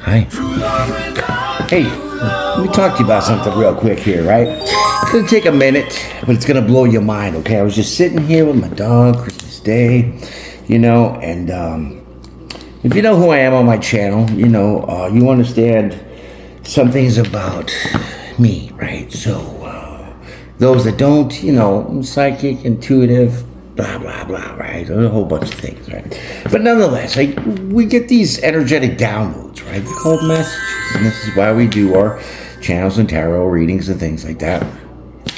Hi. Hey, let me talk to you about something real quick here, right? It's gonna take a minute, but it's gonna blow your mind, okay? I was just sitting here with my dog, Christmas Day, and if you know who I am on my channel, you understand some things about me, right? So, those that don't, I'm psychic, intuitive, blah, blah, blah, right? A whole bunch of things, right? But nonetheless, we get these energetic downloads, right? They're called messages. And this is why we do our channels and tarot readings and things like that,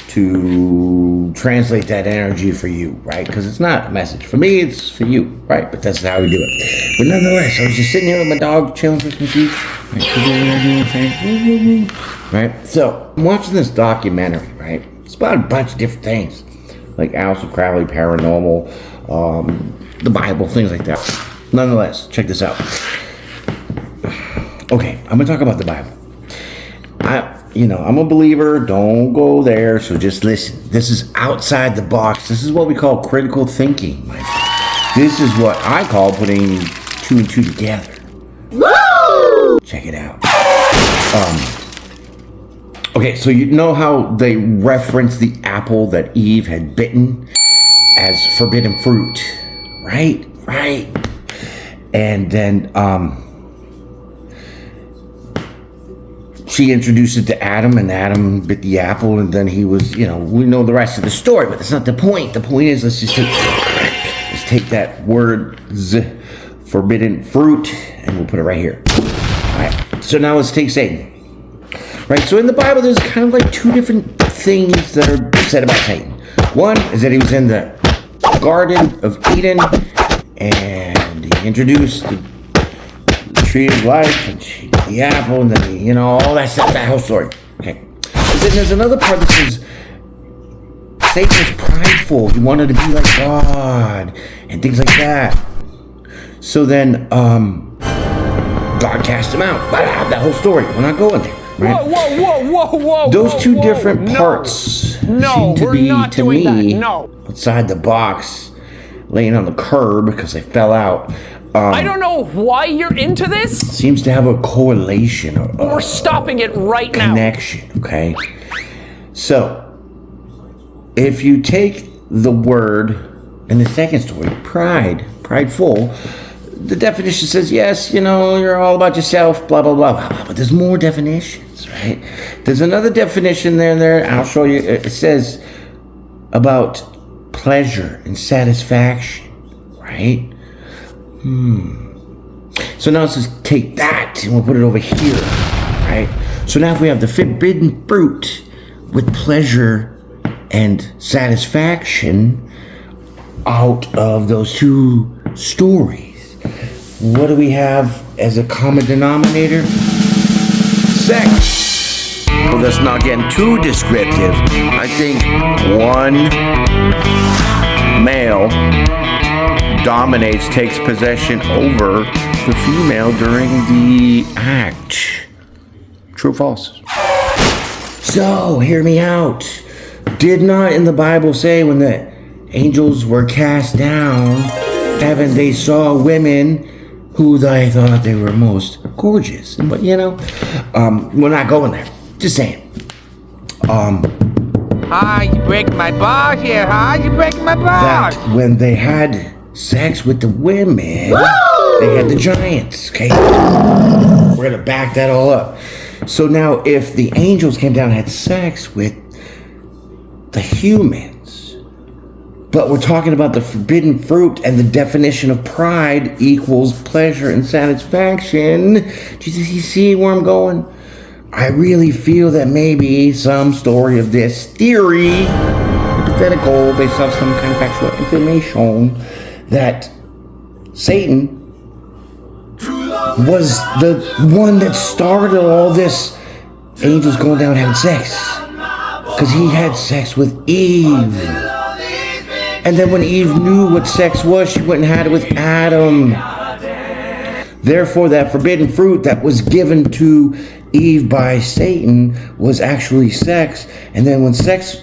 to translate that energy for you, right? Because it's not a message for me, it's for you, right? But that's how we do it. But nonetheless, I was just sitting here with my dog, chilling Christmas Eve, right? So I'm watching this documentary, right? It's about a bunch of different things, like Aleister Crowley, paranormal, the Bible, things like that. Nonetheless, check this out. Okay, I'm gonna talk about the Bible. I'm a believer, don't go there, so just listen. This is outside the box. This is what we call critical thinking, my friend. This is what I call putting two and two together. Woo! Check it out. Okay, so you know how they reference the apple that Eve had bitten as forbidden fruit, right? Right. And then, she introduced it to Adam, and Adam bit the apple, and then he was, we know the rest of the story, but that's not the point. The point is, let's take that word, forbidden fruit, and we'll put it right here. All right, so now let's take Satan. Right, so in the Bible, there's kind of like two different things that are said about Satan. One is that he was in the Garden of Eden, and he introduced the tree of life, and she ate the apple, and then all that stuff, that whole story. Okay. But then there's another part that says Satan was prideful. He wanted to be like God and things like that. So then God cast him out. That whole story. We're not going there. Right? Whoa. Those two different parts seem to be, to me, outside the box, laying on the curb because they fell out. I don't know why you're into this. Seems to have a correlation. We're stopping it right now. Connection, okay? So, if you take the word in the second story, prideful, the definition says, yes, you're all about yourself, blah, blah, blah, blah, blah. But there's more definitions, right? There's another definition there. I'll show you. It says about pleasure and satisfaction, right? So now let's just take that and we'll put it over here, right? So now if we have the forbidden fruit with pleasure and satisfaction out of those two stories, what do we have as a common denominator? Sex. Well, that's not getting too descriptive. I think one male dominates, takes possession over the female during the act. True or false? So, hear me out. Did not in the Bible say when the angels were cast down, heaven, they saw women who they thought they were most gorgeous? But we're not going there. Just saying. You breaking my balls here, You breaking my balls. That when they had sex with the women, they had the giants, okay? We're gonna back that all up. So now if the angels came down and had sex with the humans, but we're talking about the forbidden fruit and the definition of pride equals pleasure and satisfaction, do you see where I'm going? I really feel that maybe some story of this theory, hypothetical, based off some kind of factual information, that Satan was the one that started all this angels going down having sex, because he had sex with Eve, and then when Eve knew what sex was, she went and had it with Adam. Therefore, that forbidden fruit that was given to Eve by Satan was actually sex, and then when sex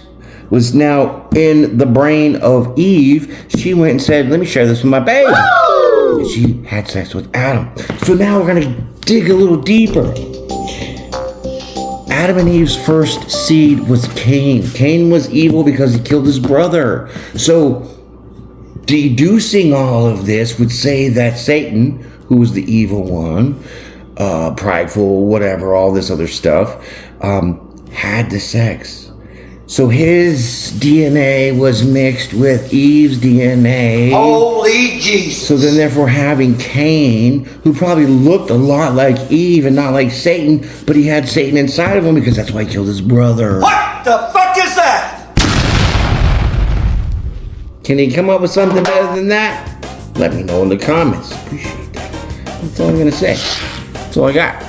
was now in the brain of Eve, she went and said, let me share this with my baby. Woo! She had sex with Adam. So now we're going to dig a little deeper. Adam and Eve's first seed was Cain. Cain was evil because he killed his brother. So, deducing all of this would say that Satan, who was the evil one, prideful, whatever, all this other stuff, had the sex. So his DNA was mixed with Eve's DNA. Holy Jesus. So then therefore having Cain, who probably looked a lot like Eve and not like Satan, but he had Satan inside of him because that's why he killed his brother. What the fuck is that? Can he come up with something better than that? Let me know in the comments. Appreciate that. That's all I'm going to say. That's all I got.